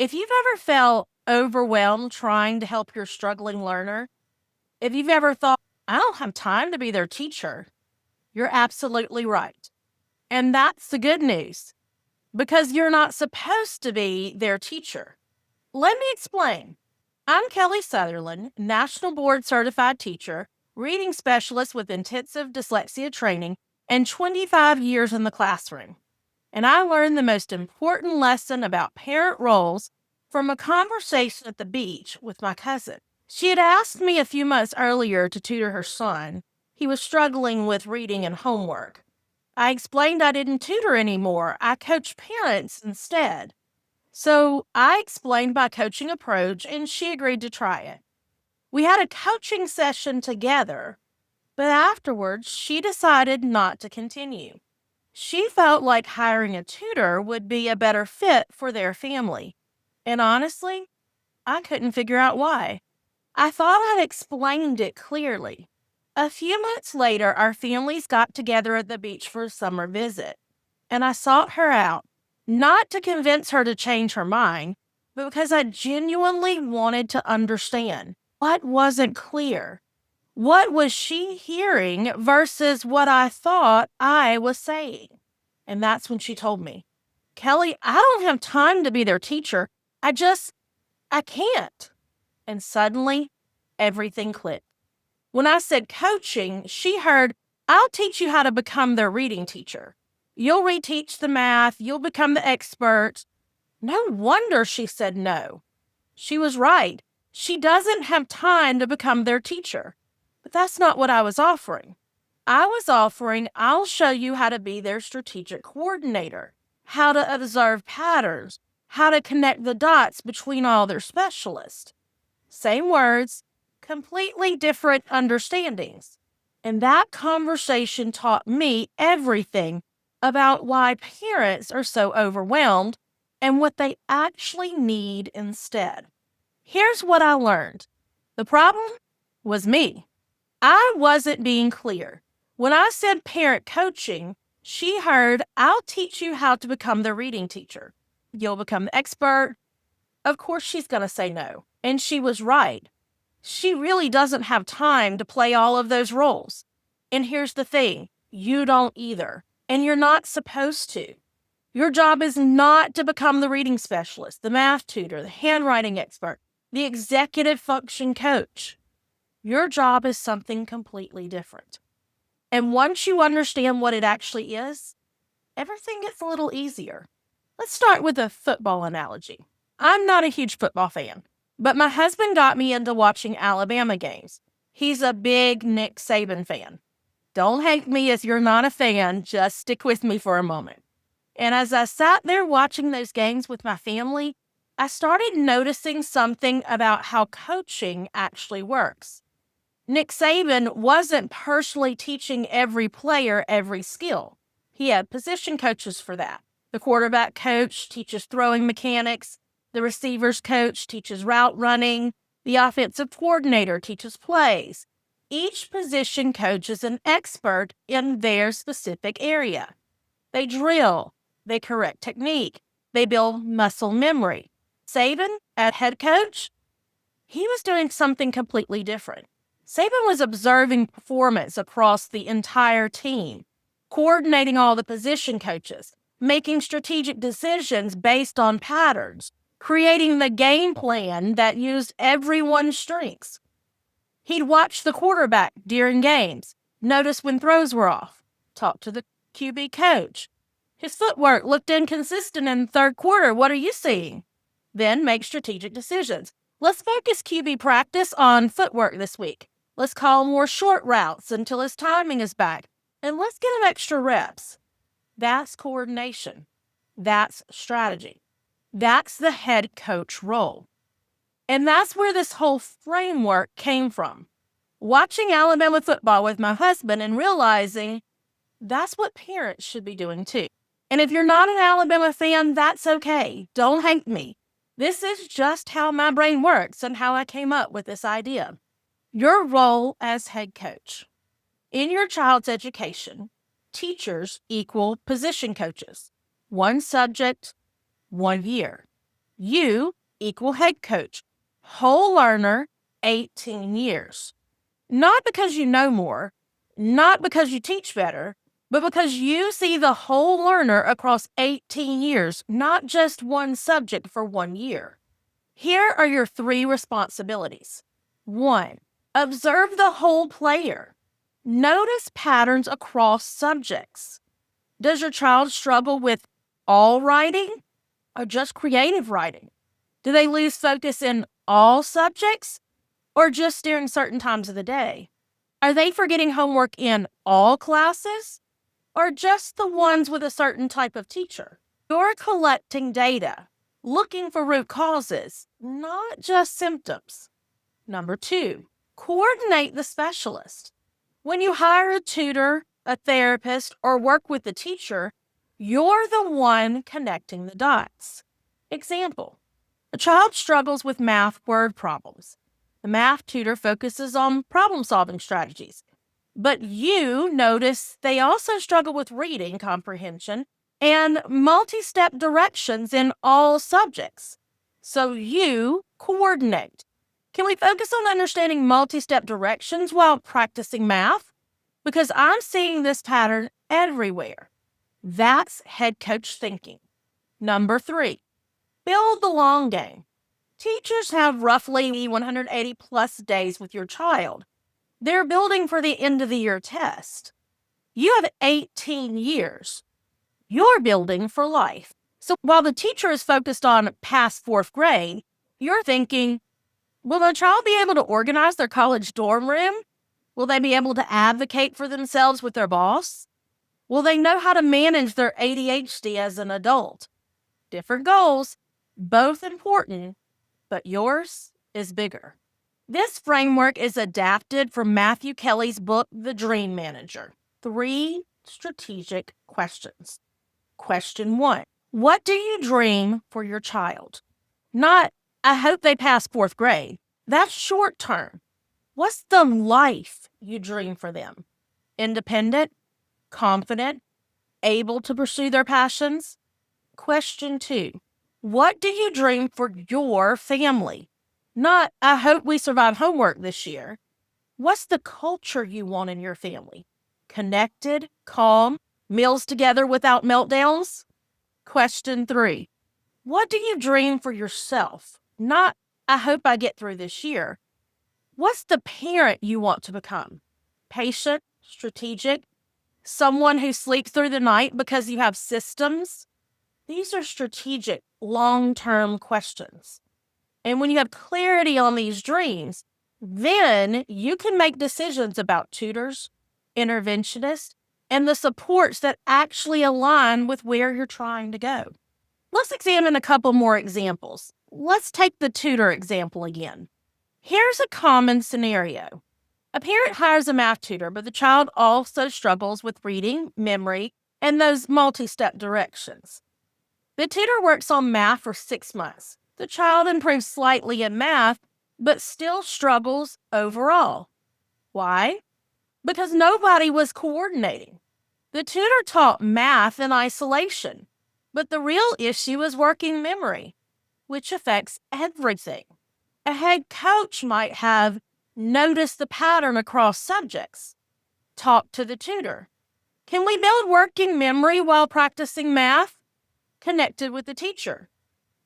If you've ever felt overwhelmed trying to help your struggling learner, if you've ever thought, I don't have time to be their teacher, you're absolutely right. And that's the good news, because you're not supposed to be their teacher. Let me explain. I'm Kelly Sutherland, National Board Certified Teacher, reading specialist with intensive dyslexia training, and 25 years in the classroom. And I learned the most important lesson about parent roles from a conversation at the beach with my cousin. She had asked me a few months earlier to tutor her son. He was struggling with reading and homework. I explained I didn't tutor anymore. I coach parents instead. So I explained my coaching approach, and she agreed to try it. We had a coaching session together, but afterwards she decided not to continue. She felt like hiring a tutor would be a better fit for their family. And honestly, I couldn't figure out why. I thought I'd explained it clearly. A few months later, our families got together at the beach for a summer visit, and I sought her out, not to convince her to change her mind, but because I genuinely wanted to understand what wasn't clear. What was she hearing versus what I thought I was saying? And that's when she told me, Kelly, I don't have time to be their teacher. I can't. And suddenly, everything clicked. When I said coaching, she heard, I'll teach you how to become their reading teacher. You'll reteach the math. You'll become the expert. No wonder she said no. She was right. She doesn't have time to become their teacher. But that's not what I was offering. I was offering, I'll show you how to be their strategic coordinator, how to observe patterns, how to connect the dots between all their specialists. Same words, completely different understandings. And that conversation taught me everything about why parents are so overwhelmed and what they actually need instead. Here's what I learned. The problem was me. I wasn't being clear. When I said parent coaching, she heard, I'll teach you how to become the reading teacher. You'll become the expert. Of course, she's going to say no. And she was right. She really doesn't have time to play all of those roles. And here's the thing, you don't either. And you're not supposed to. Your job is not to become the reading specialist, the math tutor, the handwriting expert, the executive function coach. Your job is something completely different. And once you understand what it actually is, everything gets a little easier. Let's start with a football analogy. I'm not a huge football fan, but my husband got me into watching Alabama games. He's a big Nick Saban fan. Don't hate me if you're not a fan, just stick with me for a moment. And as I sat there watching those games with my family, I started noticing something about how coaching actually works. Nick Saban wasn't personally teaching every player every skill. He had position coaches for that. The quarterback coach teaches throwing mechanics. The receivers coach teaches route running. The offensive coordinator teaches plays. Each position coach is an expert in their specific area. They drill. They correct technique. They build muscle memory. Saban, at head coach, he was doing something completely different. Saban was observing performance across the entire team, coordinating all the position coaches, making strategic decisions based on patterns, creating the game plan that used everyone's strengths. He'd watch the quarterback during games, notice when throws were off, talk to the QB coach. His footwork looked inconsistent in the third quarter. What are you seeing? Then make strategic decisions. Let's focus QB practice on footwork this week. Let's call more short routes until his timing is back. And let's get him extra reps. That's coordination. That's strategy. That's the head coach role. And that's where this whole framework came from. Watching Alabama football with my husband and realizing that's what parents should be doing too. And if you're not an Alabama fan, that's okay. Don't hate me. This is just how my brain works and how I came up with this idea. Your role as head coach. In your child's education, teachers equal position coaches. One subject, 1 year. You equal head coach. Whole learner, 18 years. Not because you know more, not because you teach better, but because you see the whole learner across 18 years, not just one subject for 1 year. Here are your 3 responsibilities. 1. Observe the whole player. Notice patterns across subjects. Does your child struggle with all writing or just creative writing? Do they lose focus in all subjects or just during certain times of the day? Are they forgetting homework in all classes or just the ones with a certain type of teacher? You're collecting data, looking for root causes, not just symptoms. Number 2, coordinate the specialist. When you hire a tutor, a therapist, or work with the teacher, you're the one connecting the dots. Example: a child struggles with math word problems. The math tutor focuses on problem-solving strategies. But you notice they also struggle with reading comprehension and multi-step directions in all subjects. So you coordinate. Can we focus on understanding multi-step directions while practicing math? Because I'm seeing this pattern everywhere. That's head coach thinking. Number 3, build the long game. Teachers have roughly 180 plus days with your child. They're building for the end of the year test. You have 18 years. You're building for life. So while the teacher is focused on past 4th grade, you're thinking, will the child be able to organize their college dorm room? Will they be able to advocate for themselves with their boss? Will they know how to manage their ADHD as an adult? Different goals, both important, but yours is bigger. This framework is adapted from Matthew Kelly's book, The Dream Manager. 3 strategic questions. Question 1, what do you dream for your child? Not, I hope they pass 4th grade. That's short term. What's the life you dream for them? Independent, confident, able to pursue their passions? Question 2, what do you dream for your family? Not, I hope we survive homework this year. What's the culture you want in your family? Connected, calm, meals together without meltdowns? Question 3, what do you dream for yourself? Not, I hope I get through this year. What's the parent you want to become? Patient, strategic, someone who sleeps through the night because you have systems? These are strategic, long-term questions. And when you have clarity on these dreams, then you can make decisions about tutors, interventionists, and the supports that actually align with where you're trying to go. Let's examine a couple more examples. Let's take the tutor example again. Here's a common scenario. A parent hires a math tutor, but the child also struggles with reading, memory, and those multi-step directions. The tutor works on math for 6 months. The child improves slightly in math, but still struggles overall. Why? Because nobody was coordinating. The tutor taught math in isolation, but the real issue is working memory, which affects everything. A head coach might have noticed the pattern across subjects. Talk to the tutor. Can we build working memory while practicing math? Connected with the teacher.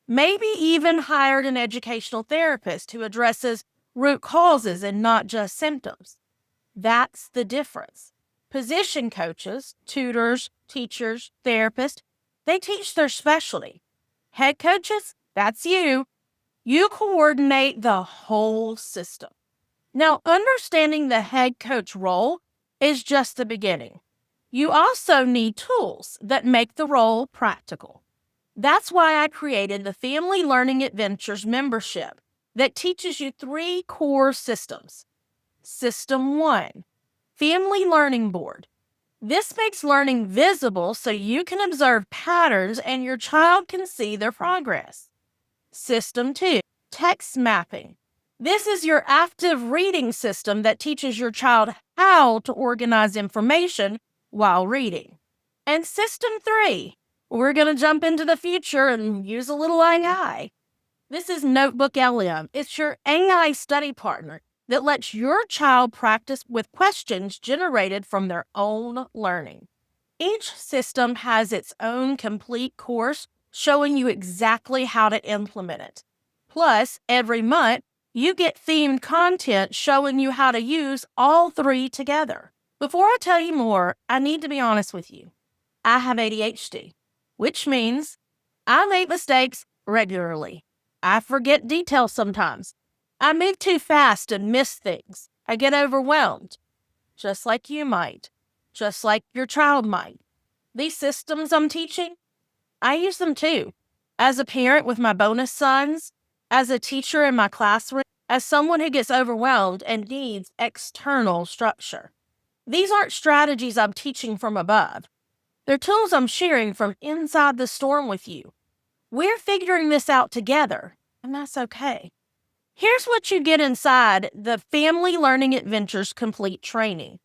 Maybe even hired an educational therapist who addresses root causes and not just symptoms. That's the difference. Position coaches, tutors, teachers, therapists, they teach their specialty. Head coaches, that's you. You coordinate the whole system. Now, understanding the head coach role is just the beginning. You also need tools that make the role practical. That's why I created the Family Learning Adventures membership that teaches you 3 core systems. System 1, Family Learning Board. This makes learning visible so you can observe patterns and your child can see their progress. System 2, Text Mapping. This is your active reading system that teaches your child how to organize information while reading. And System 3, we're going to jump into the future and use a little AI. This is Notebook LM. It's your AI study partner that lets your child practice with questions generated from their own learning. Each system has its own complete course showing you exactly how to implement it. Plus, every month, you get themed content showing you how to use all three together. Before I tell you more, I need to be honest with you. I have ADHD, which means I make mistakes regularly. I forget details sometimes. I move too fast and miss things. I get overwhelmed, just like you might, just like your child might. These systems I'm teaching, I use them too. As a parent with my bonus sons, as a teacher in my classroom, as someone who gets overwhelmed and needs external structure. These aren't strategies I'm teaching from above. They're tools I'm sharing from inside the storm with you. We're figuring this out together, and that's okay. Here's what you get inside the Family Learning Adventures Complete Training.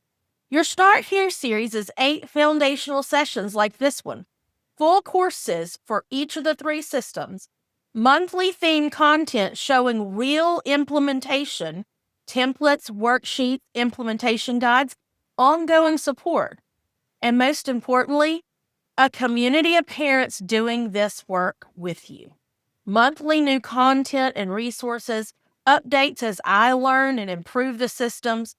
Your Start Here series is 8 foundational sessions like this one, full courses for each of the 3 systems, monthly themed content showing real implementation, templates, worksheets, implementation guides, ongoing support, and most importantly, a community of parents doing this work with you. Monthly new content and resources, updates as I learn and improve the systems.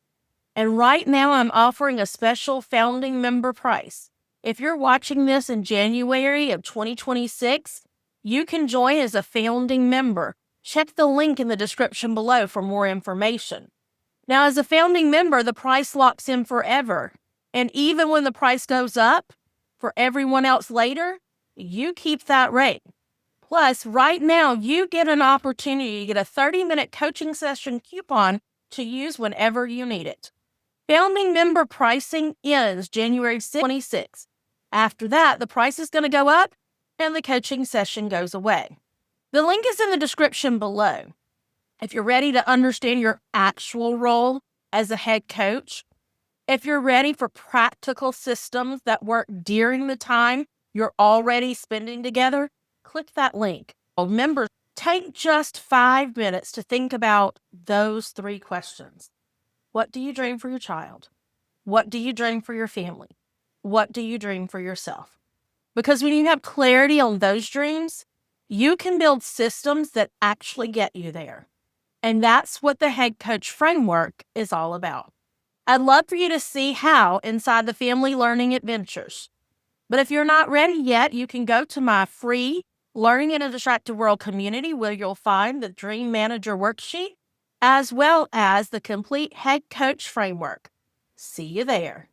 And right now, I'm offering a special founding member price. If you're watching this in January of 2026, you can join as a founding member. Check the link in the description below for more information. Now, as a founding member, the price locks in forever. And even when the price goes up for everyone else later, you keep that rate. Plus, right now, you get an opportunity to get a 30-minute coaching session coupon to use whenever you need it. Founding member pricing ends January 26th. After that, the price is going to go up and the coaching session goes away. The link is in the description below. If you're ready to understand your actual role as a head coach, if you're ready for practical systems that work during the time you're already spending together, click that link. Members, take just 5 minutes to think about those 3 questions. What do you dream for your child? What do you dream for your family? What do you dream for yourself? Because when you have clarity on those dreams, you can build systems that actually get you there. And that's what the head coach framework is all about. I'd love for you to see how inside the Family Learning Adventures. But if you're not ready yet, you can go to my free Learning in a Distracted World community where you'll find the Dream Manager worksheet as well as the complete head coach framework. See you there.